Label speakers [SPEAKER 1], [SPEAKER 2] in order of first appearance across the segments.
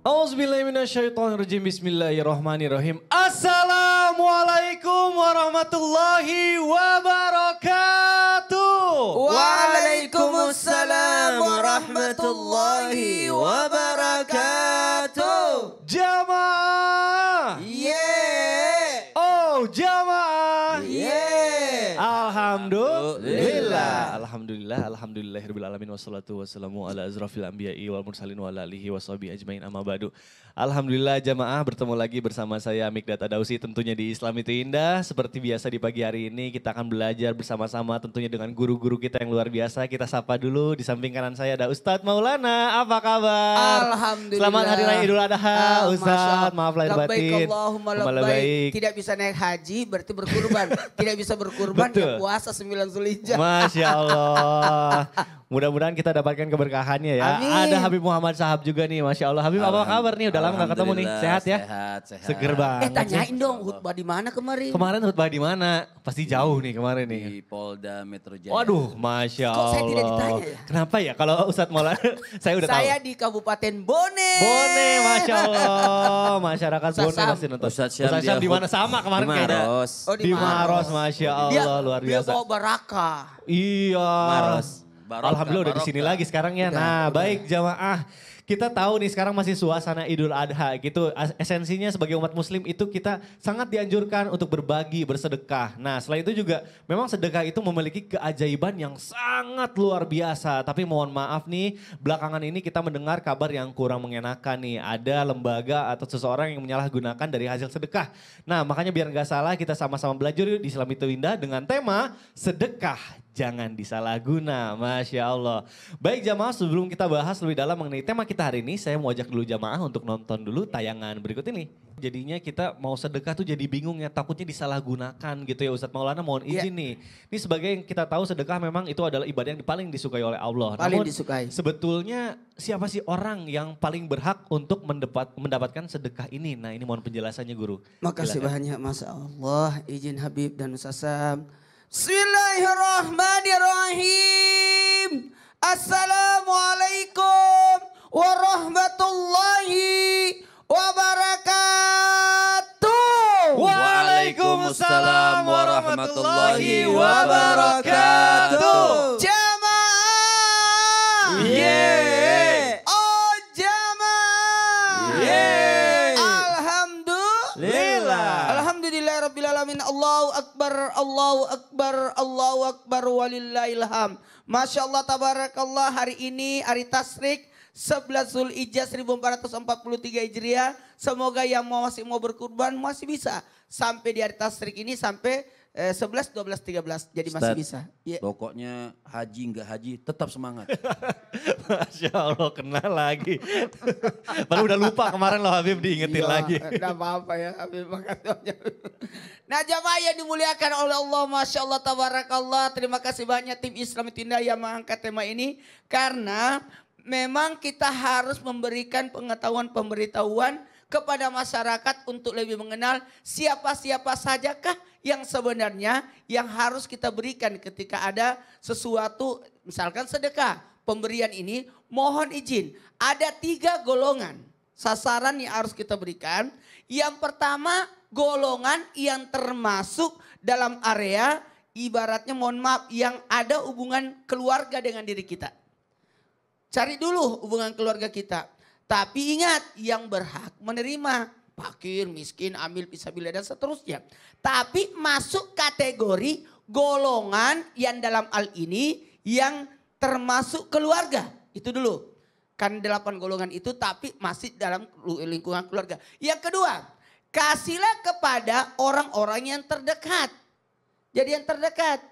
[SPEAKER 1] Auzubillahiminasyaitonirrajim. Bismillahirrahmanirrahim. Assalamualaikum warahmatullahi wabarakatuh.
[SPEAKER 2] Waalaikumsalam warahmatullahi wabarakatuh.
[SPEAKER 1] Jamaah.
[SPEAKER 2] Yeah.
[SPEAKER 1] Oh jamaah.
[SPEAKER 2] Yeah.
[SPEAKER 1] Alhamdulillah. Alhamdulillahirabbil alamin wassalatu wassalamu ala azrafil anbiya'i wal mursalin wa ala alihi washabihi ajmain amma ba'du. Alhamdulillah jamaah, bertemu lagi bersama saya Mikdad Adausi tentunya di Islam Itu Indah. Seperti biasa di pagi hari ini kita akan belajar bersama-sama tentunya dengan guru-guru kita yang luar biasa. Kita sapa dulu, di samping kanan saya ada Ustadz Maulana, apa kabar?
[SPEAKER 2] Alhamdulillah.
[SPEAKER 1] Selamat Hari Raya Idul Adha Ustadz, maaf lahir batin.
[SPEAKER 2] Allahumma labbaik. Tidak bisa naik haji berarti berkurban. Tidak bisa berkurban ya puasa 9 Zulhijjah.
[SPEAKER 1] Masya Allah. Mudah-mudahan kita dapatkan keberkahannya ya.
[SPEAKER 2] Amin.
[SPEAKER 1] Ada Habib Muhammad Sahab juga nih, Masya Allah. Habib apa kabar nih? Udah lama gak ketemu nih, sehat ya?
[SPEAKER 3] Sehat.
[SPEAKER 1] Seger banget.
[SPEAKER 2] Tanyain dong khutbah di mana kemarin?
[SPEAKER 1] Kemarin khutbah di mana? Pasti jauh nih kemarin nih.
[SPEAKER 3] Di Polda Metro Jaya.
[SPEAKER 1] Waduh, Masya Allah.
[SPEAKER 2] Kok saya tidak ditanya ya?
[SPEAKER 1] Kenapa ya? Kalau Ustadz Maulana, saya udah tahu.
[SPEAKER 2] Saya di Kabupaten Bone.
[SPEAKER 1] Bone, Masya Allah. Masyarakat Bone
[SPEAKER 2] Sam.
[SPEAKER 1] pasti nonton.
[SPEAKER 3] Ustadz Syam dia
[SPEAKER 1] di mana? Sama kemarin
[SPEAKER 3] di
[SPEAKER 1] kayaknya.
[SPEAKER 3] Maros.
[SPEAKER 2] Oh,
[SPEAKER 1] Di Maros, Masya Allah. Luar
[SPEAKER 2] Dia
[SPEAKER 1] biasa.
[SPEAKER 2] bawa barakah.
[SPEAKER 1] Iya.
[SPEAKER 3] Maros.
[SPEAKER 1] Alhamdulillah udah di sini lagi sekarang ya. Nah, baik jamaah. Kita tahu nih sekarang masih suasana Idul Adha gitu. Esensinya sebagai umat muslim itu kita sangat dianjurkan untuk berbagi, bersedekah. Nah selain itu juga memang sedekah itu memiliki keajaiban yang sangat luar biasa. Tapi mohon maaf nih belakangan ini kita mendengar kabar yang kurang mengenakan nih. Ada lembaga atau seseorang yang menyalahgunakan dari hasil sedekah. Nah makanya biar nggak salah kita sama-sama belajar yuk di Islam Itu Indah dengan tema sedekah. Jangan disalahguna, Masya Allah. Baik jamaah, sebelum kita bahas lebih dalam mengenai tema kita hari ini, saya mau ajak dulu jamaah untuk nonton dulu tayangan berikut ini. Jadinya kita mau sedekah tuh jadi bingung ya, takutnya disalahgunakan gitu ya Ustadz Maulana, mohon izin nih. Ini sebagai yang kita tahu sedekah memang itu adalah ibadah yang paling disukai oleh Allah.
[SPEAKER 2] Paling
[SPEAKER 1] Namun,
[SPEAKER 2] disukai.
[SPEAKER 1] sebetulnya siapa sih orang yang paling berhak untuk mendapatkan sedekah ini? Nah ini mohon penjelasannya guru.
[SPEAKER 2] Makasih
[SPEAKER 1] Silakan.
[SPEAKER 2] banyak Masya Allah, izin Habib dan Ustaz Sam. Bismillahirrahmanirrahim. Assalamualaikum warahmatullahi wabarakatuh.
[SPEAKER 3] Waalaikumsalam warahmatullahi wabarakatuh.
[SPEAKER 2] Jamaah.
[SPEAKER 1] Yeay.
[SPEAKER 2] Oh jamaah.
[SPEAKER 1] Yeay.
[SPEAKER 2] Alhamdulillah. Alhamdulillahirabbil alamin. Allahu akbar, Allahu akbar, Allahu akbar walillahilham. Masya Allah tabarakallah, hari ini hari Tasyrik 11 Zulhijjah 1443 Hijriah. Semoga yang masih mau berkurban masih bisa sampai di hari Tasyrik ini sampai 11, 12, 13. Jadi masih
[SPEAKER 3] Ustadz,
[SPEAKER 2] bisa. Yeah.
[SPEAKER 3] Pokoknya haji nggak haji tetap semangat.
[SPEAKER 1] Masya Allah kena lagi. Padahal udah lupa kemarin loh Habib diingetin lagi.
[SPEAKER 2] Enggak apa-apa ya Habib. Nah jamaah yang dimuliakan oleh Allah, Masya Allah tabarakallah. Terima kasih banyak tim Islam Itu Indah yang mengangkat tema ini. Karena memang kita harus memberikan pemberitahuan kepada masyarakat untuk lebih mengenal siapa-siapa sajakah yang sebenarnya yang harus kita berikan ketika ada sesuatu, misalkan sedekah. Pemberian ini mohon izin, ada 3 golongan sasaran yang harus kita berikan. Yang pertama golongan yang termasuk dalam area ibaratnya mohon maaf yang ada hubungan keluarga dengan diri kita. Cari dulu hubungan keluarga kita. Tapi ingat yang berhak menerima fakir, miskin, amil, fisabilillah dan seterusnya. Tapi masuk kategori golongan yang dalam hal ini yang termasuk keluarga. Itu dulu. Kan 8 golongan itu tapi masih dalam lingkungan keluarga. Yang kedua, kasihlah kepada orang-orang yang terdekat. Jadi yang terdekat.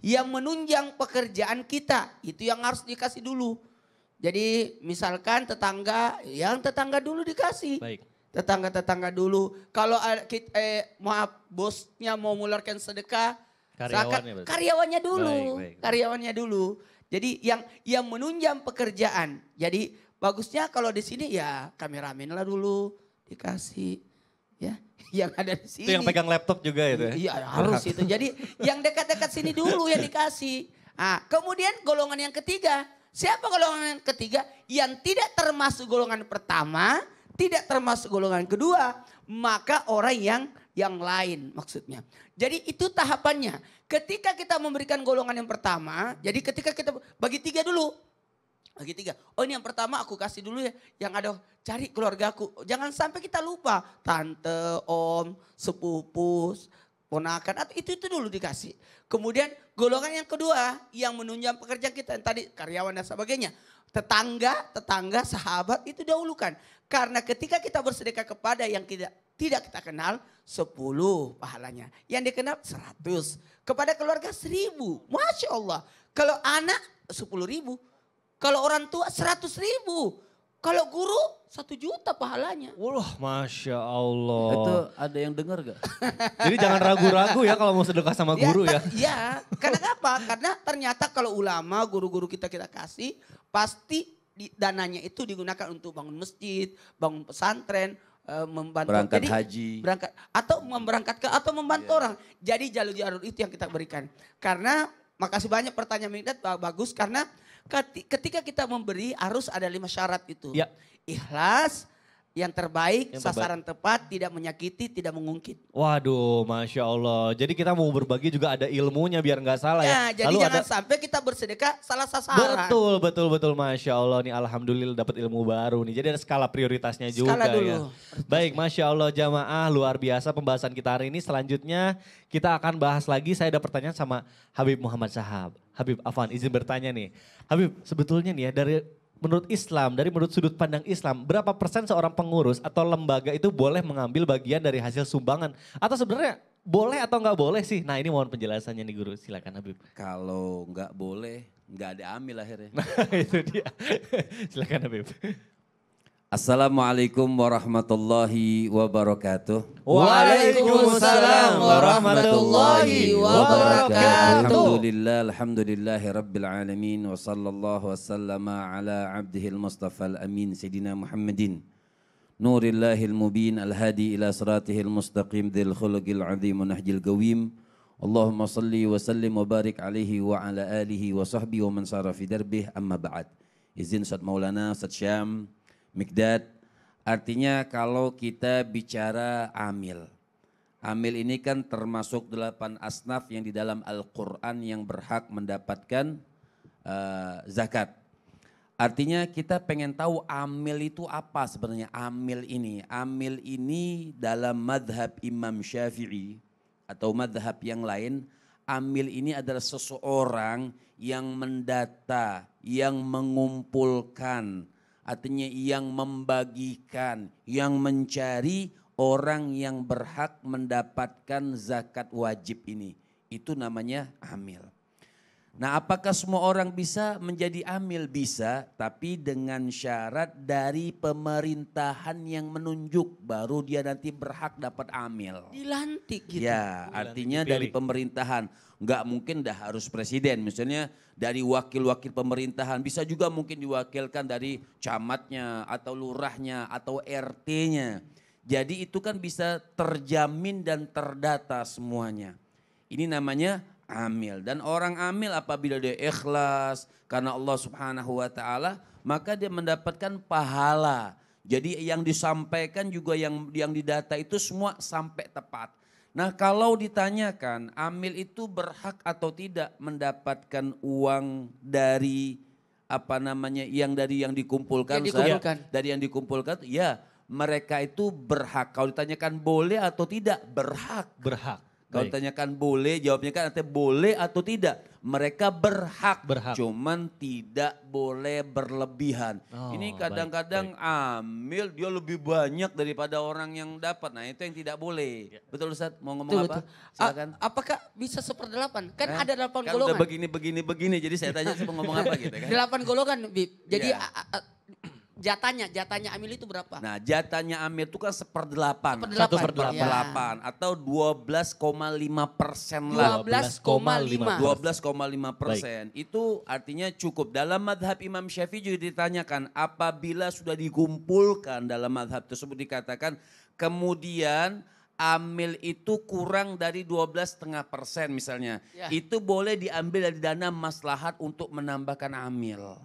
[SPEAKER 2] Yang menunjang pekerjaan kita. Itu yang harus dikasih dulu. Jadi misalkan tetangga, yang tetangga dulu dikasih.
[SPEAKER 1] Baik.
[SPEAKER 2] Tetangga-tetangga dulu. Kalau maaf bosnya mau mengeluarkan sedekah. Karyawannya dulu.
[SPEAKER 1] Baik.
[SPEAKER 2] Karyawannya dulu. Jadi yang menunjang pekerjaan. Jadi bagusnya kalau di sini ya kameramen lah dulu dikasih. Ya, yang ada di sini.
[SPEAKER 1] Itu yang pegang laptop juga itu ya?
[SPEAKER 2] Iya harus itu. Jadi yang dekat-dekat sini dulu yang dikasih. Nah, kemudian golongan yang ketiga. Siapa golongan yang ketiga? Yang tidak termasuk golongan pertama, tidak termasuk golongan kedua, maka orang yang lain maksudnya. Jadi itu tahapannya. Ketika kita memberikan golongan yang pertama, jadi ketika kita bagi 3 dulu. Bagi 3. Oh ini yang pertama aku kasih dulu ya. Yang ada cari keluargaku. Jangan sampai kita lupa. Tante, om, sepupu, ponakan. Atau itu dulu dikasih. Kemudian golongan yang kedua yang menunjang pekerjaan kita. Yang tadi karyawan dan sebagainya. Tetangga, sahabat itu dahulukan. Karena ketika kita bersedekah kepada yang tidak kita kenal 10 pahalanya. Yang dikenal 100. Kepada keluarga 1000. Masya Allah. Kalau anak 10.000. Kalau orang tua 100.000. Kalau guru 1 juta pahalanya.
[SPEAKER 1] Wah, Masya Allah.
[SPEAKER 3] Itu ada yang dengar gak?
[SPEAKER 1] Jadi jangan ragu-ragu ya kalau mau sedekah sama guru ya.
[SPEAKER 2] Iya, karena apa? Karena ternyata kalau ulama, guru-guru kita kasih, pasti dananya itu digunakan untuk bangun masjid, bangun pesantren, membantu
[SPEAKER 3] Berangkat haji.
[SPEAKER 2] Berangkat atau memberangkatkan atau membantu orang. Jadi jalur-jalur itu yang kita berikan. Karena makasih banyak pertanyaan Mikdad, bagus karena ketika kita memberi harus ada 5 syarat itu.
[SPEAKER 1] Ya.
[SPEAKER 2] Ikhlas, yang terbaik,
[SPEAKER 1] Yang
[SPEAKER 2] sasaran tepat, tidak menyakiti, tidak mengungkit.
[SPEAKER 1] Waduh, Masya Allah. Jadi kita mau berbagi juga ada ilmunya biar nggak salah ya.
[SPEAKER 2] Ya, jadi jangan sampai kita bersedekah salah sasaran.
[SPEAKER 1] Betul. Masya Allah nih Alhamdulillah dapat ilmu baru nih. Jadi ada skala prioritasnya juga
[SPEAKER 2] Skala dulu.
[SPEAKER 1] ya. Baik, Masya Allah jamaah luar biasa pembahasan kita hari ini. Selanjutnya kita akan bahas lagi. Saya ada pertanyaan sama Habib Muhammad Syahab. Habib Afwan izin bertanya nih. Habib sebetulnya nih ya menurut Islam, dari menurut sudut pandang Islam, berapa persen seorang pengurus atau lembaga itu boleh mengambil bagian dari hasil sumbangan? Atau sebenarnya boleh atau nggak boleh sih? Nah ini mohon penjelasannya nih Guru, silakan Habib.
[SPEAKER 3] Kalau nggak boleh, nggak ada amil akhirnya.
[SPEAKER 1] Nah itu dia, silakan Habib.
[SPEAKER 3] Assalamualaikum warahmatullahi wabarakatuh.
[SPEAKER 2] Waalaikumsalam warahmatullahi wabarakatuh.
[SPEAKER 3] Alhamdulillahi rabbil alamin wa sallallahu wasallama ala abdihil mustafal amin Sayyidina Muhammadin. Nurillahil mubin al-hadi ila siratihil mustaqim dhil khuluqil azim wa nahjil qawim. Allahumma salli wa sallim wa barik alaihi wa ala alihi wa sahbihi wa man sara fi darbih amma ba'd. Izin Ustaz Maulana, Ustaz Syam, Mikdad, artinya kalau kita bicara amil. Amil ini kan termasuk 8 asnaf yang di dalam Al-Quran yang berhak mendapatkan zakat. Artinya kita pengen tahu amil itu apa sebenarnya amil ini. Amil ini dalam madhab Imam Syafi'i atau madhab yang lain. Amil ini adalah seseorang yang mendata, yang mengumpulkan. Artinya yang membagikan, yang mencari orang yang berhak mendapatkan zakat wajib ini. Itu namanya amil. Nah apakah semua orang bisa menjadi amil? Bisa, tapi dengan syarat dari pemerintahan yang menunjuk. Baru dia nanti berhak dapat amil.
[SPEAKER 2] Dilantik gitu.
[SPEAKER 3] Ya artinya dari pemerintahan. Enggak mungkin dah harus presiden. Misalnya dari wakil-wakil pemerintahan. Bisa juga mungkin diwakilkan dari camatnya atau lurahnya atau RT-nya. Jadi itu kan bisa terjamin dan terdata semuanya. Ini namanya amil. Dan orang amil apabila dia ikhlas karena Allah Subhanahu wa taala, maka dia mendapatkan pahala. Jadi yang disampaikan juga yang didata itu semua sampai tepat. Nah kalau ditanyakan amil itu berhak atau tidak mendapatkan uang dari yang dikumpulkan, dari yang dikumpulkan, ya mereka itu berhak. Kalau ditanyakan boleh atau tidak, berhak. Kalau ditanyakan boleh, jawabnya kan artinya boleh atau tidak. Mereka berhak. Cuman tidak boleh berlebihan. Ini kadang-kadang amil dia lebih banyak daripada orang yang dapat. Nah itu yang tidak boleh. Betul Ustaz? Mau ngomong apa? Silakan.
[SPEAKER 2] Apakah bisa 1/8? Kan ada 8
[SPEAKER 3] kan
[SPEAKER 2] golongan.
[SPEAKER 3] Udah begini. Jadi saya tanya saya mau ngomong apa gitu kan.
[SPEAKER 2] 8 golongan Bib. Jadi jatahnya amil itu berapa?
[SPEAKER 3] Nah jatahnya amil itu kan 1/8.
[SPEAKER 2] 1/8
[SPEAKER 3] atau 12,5% lah.
[SPEAKER 2] 12,5%.
[SPEAKER 3] Itu artinya cukup. Dalam madhab Imam Syafi'i juga ditanyakan apabila sudah dikumpulkan dalam madhab tersebut dikatakan kemudian amil itu kurang dari 12,5% misalnya. Ya. Itu boleh diambil dari dana maslahat untuk menambahkan amil.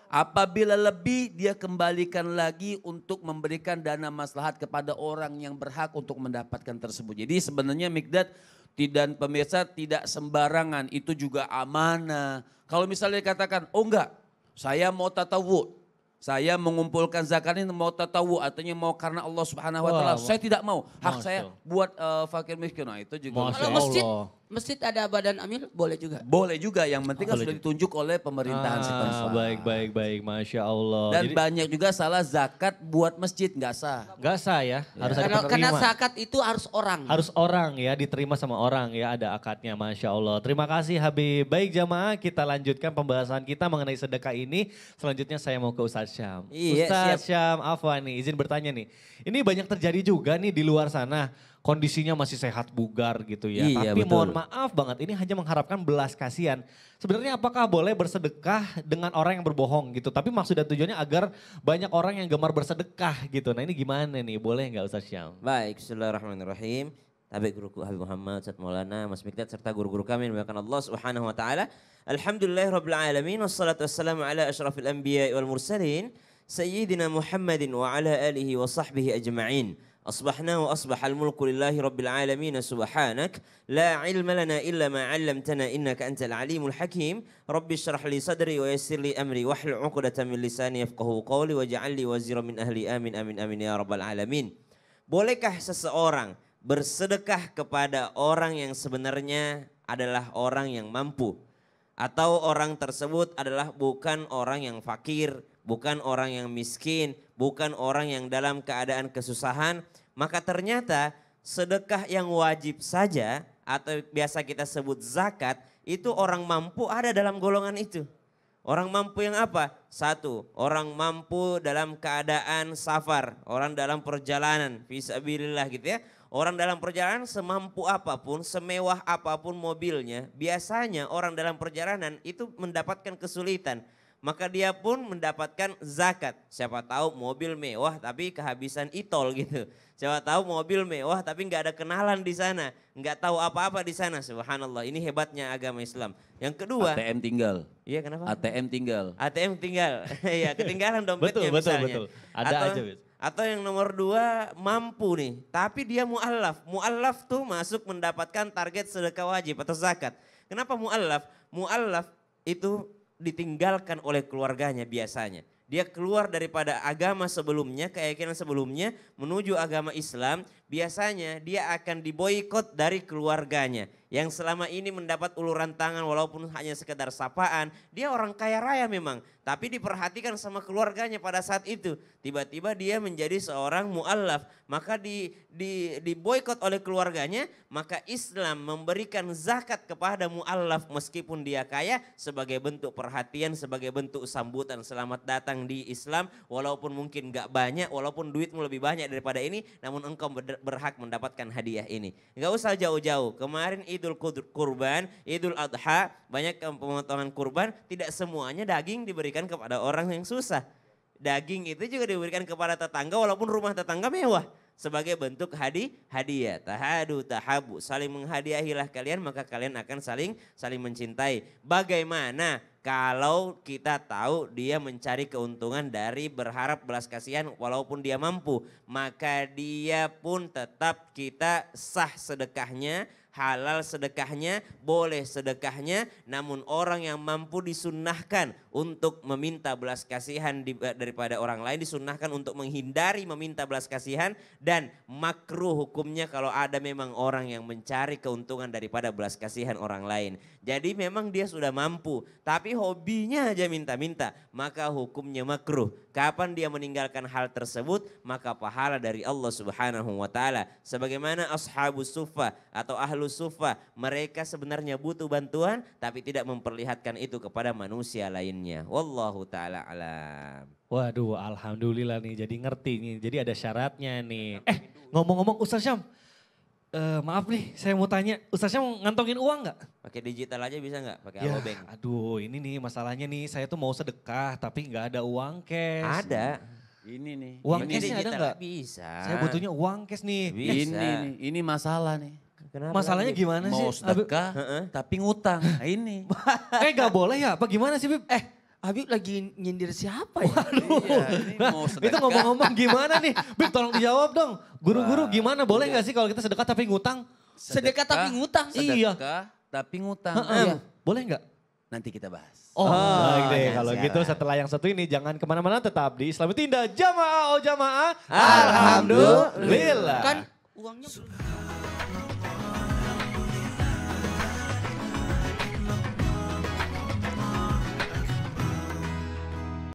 [SPEAKER 3] Apabila lebih, dia kembalikan lagi untuk memberikan dana maslahat kepada orang yang berhak untuk mendapatkan tersebut. Jadi sebenarnya Mikdad dan pemirsa tidak sembarangan, itu juga amanah. Kalau misalnya dikatakan, oh enggak, saya mau tatawu, saya mengumpulkan zakat ini mau tatawu, artinya mau karena Allah Subhanahu wa taala. Saya tidak mau, hak saya buat fakir miskin. Nah, itu juga.
[SPEAKER 2] Kalau masjid ada badan amil boleh juga.
[SPEAKER 3] Boleh juga, yang penting kan sudah ditunjuk oleh pemerintahan setempat.
[SPEAKER 1] Baik, Masya Allah.
[SPEAKER 3] Dan banyak juga salah zakat buat masjid, nggak sah.
[SPEAKER 1] Nggak sah ya, harus ada penerima.
[SPEAKER 2] Karena zakat itu harus orang.
[SPEAKER 1] Harus orang ya, diterima sama orang ya, ada akadnya, Masya Allah. Terima kasih Habib. Baik jamaah, kita lanjutkan pembahasan kita mengenai sedekah ini. Selanjutnya saya mau ke Ustadz Syam.
[SPEAKER 3] Iya,
[SPEAKER 1] Ustadz Syam, afwan nih, izin bertanya nih. Ini banyak terjadi juga nih di luar sana. Kondisinya masih sehat bugar gitu ya.
[SPEAKER 3] Iya,
[SPEAKER 1] Tapi
[SPEAKER 3] betul.
[SPEAKER 1] mohon maaf banget, ini hanya mengharapkan belas kasihan. Sebenarnya apakah boleh bersedekah dengan orang yang berbohong gitu. Tapi maksud dan tujuannya agar banyak orang yang gemar bersedekah gitu. Nah ini gimana nih, boleh nggak Ustadz Syam?
[SPEAKER 4] Baik, bismillahirrahmanirrahim. Tabik guruku Habib Muhammad, Ustadz Maulana, Mas Mikdad serta guru-guru kami yang dimuliakan Allah Subhanahu wa taala. Alhamdulillahirabbil alamin wassalatu wassalamu ala asyrafil anbiya'i wal mursalin sayyidina Muhammadin wa ala alihi wa sahbihi ajma'in. أصبحنا وأصبح الملك لله رب العالمين سبحانك لا علم لنا إلا ما علمتنا إنك أنت العليم الحكيم رب اشرح لي صدري ويسر لي أمري واحلل عقدة من لساني يفقهوا قولي واجعل لي وزيرا من أهلي آمين آمين آمين يا رب العالمين. Bolehkah seseorang bersedekah kepada orang yang sebenarnya adalah orang yang mampu, atau orang tersebut adalah bukan orang yang fakir, bukan orang yang miskin, bukan orang yang dalam keadaan kesusahan, maka ternyata sedekah yang wajib saja atau biasa kita sebut zakat, itu orang mampu ada dalam golongan itu. Orang mampu yang apa? Satu, orang mampu dalam keadaan safar, orang dalam perjalanan, fisabilillah gitu ya. Orang dalam perjalanan semampu apapun, semewah apapun mobilnya, biasanya orang dalam perjalanan itu mendapatkan kesulitan. Maka dia pun mendapatkan zakat. Siapa tahu mobil mewah tapi kehabisan itol gitu. Siapa tahu mobil mewah tapi nggak ada kenalan di sana, nggak tahu apa-apa di sana. Subhanallah, ini hebatnya agama Islam. Yang kedua,
[SPEAKER 3] ATM tinggal.
[SPEAKER 4] Iya kenapa?
[SPEAKER 3] ATM tinggal.
[SPEAKER 4] ATM tinggal. Iya, ketinggalan dompetnya misalnya.
[SPEAKER 1] Betul. Ada aja.
[SPEAKER 4] Atau yang nomor dua, mampu nih, tapi dia mu'allaf. Mu'allaf tuh masuk mendapatkan target sedekah wajib atau zakat. Kenapa mu'allaf? Mu'allaf itu ditinggalkan oleh keluarganya biasanya. Dia keluar daripada agama sebelumnya, keyakinan sebelumnya menuju agama Islam, biasanya dia akan diboikot dari keluarganya. Yang selama ini mendapat uluran tangan walaupun hanya sekedar sapaan, dia orang kaya raya memang, tapi diperhatikan sama keluarganya pada saat itu. Tiba-tiba dia menjadi seorang mu'allaf, maka diboikot oleh keluarganya, maka Islam memberikan zakat kepada mu'allaf meskipun dia kaya sebagai bentuk perhatian, sebagai bentuk sambutan selamat datang di Islam, walaupun mungkin gak banyak, walaupun duitmu lebih banyak daripada ini, namun engkau berhak mendapatkan hadiah ini. Gak usah jauh-jauh, kemarin Idul Kurban, Idul Adha, banyak pemotongan kurban, tidak semuanya daging diberikan kepada orang yang susah. Daging itu juga diberikan kepada tetangga walaupun rumah tetangga mewah. Sebagai bentuk hadiah. Tahadu, tahabu, saling menghadiahilah kalian maka kalian akan saling mencintai. Bagaimana kalau kita tahu dia mencari keuntungan dari berharap belas kasihan walaupun dia mampu. Maka dia pun tetap kita sah sedekahnya, halal sedekahnya, boleh sedekahnya. Namun orang yang mampu disunnahkan untuk meminta belas kasihan daripada orang lain. Disunnahkan untuk menghindari meminta belas kasihan. Dan makruh hukumnya kalau ada memang orang yang mencari keuntungan daripada belas kasihan orang lain. Jadi memang dia sudah mampu, tapi hobinya aja minta-minta, maka hukumnya makruh. Kapan dia meninggalkan hal tersebut, maka pahala dari Allah Subhanahu wa taala. Sebagaimana ashabus suffah atau ahlus suffah, mereka sebenarnya butuh bantuan tapi tidak memperlihatkan itu kepada manusia lainnya. Wallahu taala alam.
[SPEAKER 1] Waduh, alhamdulillah nih, jadi ngerti nih, jadi ada syaratnya nih. Ngomong-ngomong Ustaz Syam, maaf nih saya mau tanya, Ustaz Syam ngantongin uang gak?
[SPEAKER 4] Pakai digital aja bisa nggak? Pakai
[SPEAKER 1] Ya,
[SPEAKER 4] alobank?
[SPEAKER 1] aduh ini nih masalahnya nih, saya tuh mau sedekah tapi nggak ada uang cash.
[SPEAKER 4] Ada.
[SPEAKER 3] Ini nih.
[SPEAKER 1] Uang
[SPEAKER 4] Ini
[SPEAKER 1] cashnya ada
[SPEAKER 4] digital
[SPEAKER 1] nggak?
[SPEAKER 4] Bisa.
[SPEAKER 1] Saya butuhnya uang cash nih.
[SPEAKER 4] Bisa.
[SPEAKER 3] Ini nih, ini masalah nih.
[SPEAKER 4] Kenapa
[SPEAKER 1] Masalahnya
[SPEAKER 4] lagi?
[SPEAKER 1] gimana sih?
[SPEAKER 3] Mau sedekah tapi ngutang. Nah, ini.
[SPEAKER 1] Gak boleh ya? Apa gimana sih Bib?
[SPEAKER 2] Habib lagi nyindir siapa ya?
[SPEAKER 3] Iya, ini mau
[SPEAKER 1] Itu
[SPEAKER 3] sedekah.
[SPEAKER 1] ngomong-ngomong gimana nih? Bib tolong dijawab dong. Guru-guru gimana boleh gak sih kalau kita sedekah tapi ngutang?
[SPEAKER 2] Sedekah tapi ngutang.
[SPEAKER 1] Iya.
[SPEAKER 3] Sedekah tapi ngutang.
[SPEAKER 1] Heeh. Boleh gak?
[SPEAKER 3] Nanti kita bahas.
[SPEAKER 1] Oh, baik deh.
[SPEAKER 2] ya,
[SPEAKER 1] Kalau
[SPEAKER 2] siap.
[SPEAKER 1] gitu setelah yang satu ini jangan kemana-mana, tetap di Islami Tindak Jamaah. Oh jamaah.
[SPEAKER 2] Alhamdulillah.
[SPEAKER 1] Alhamdulillah.
[SPEAKER 2] Kan uangnya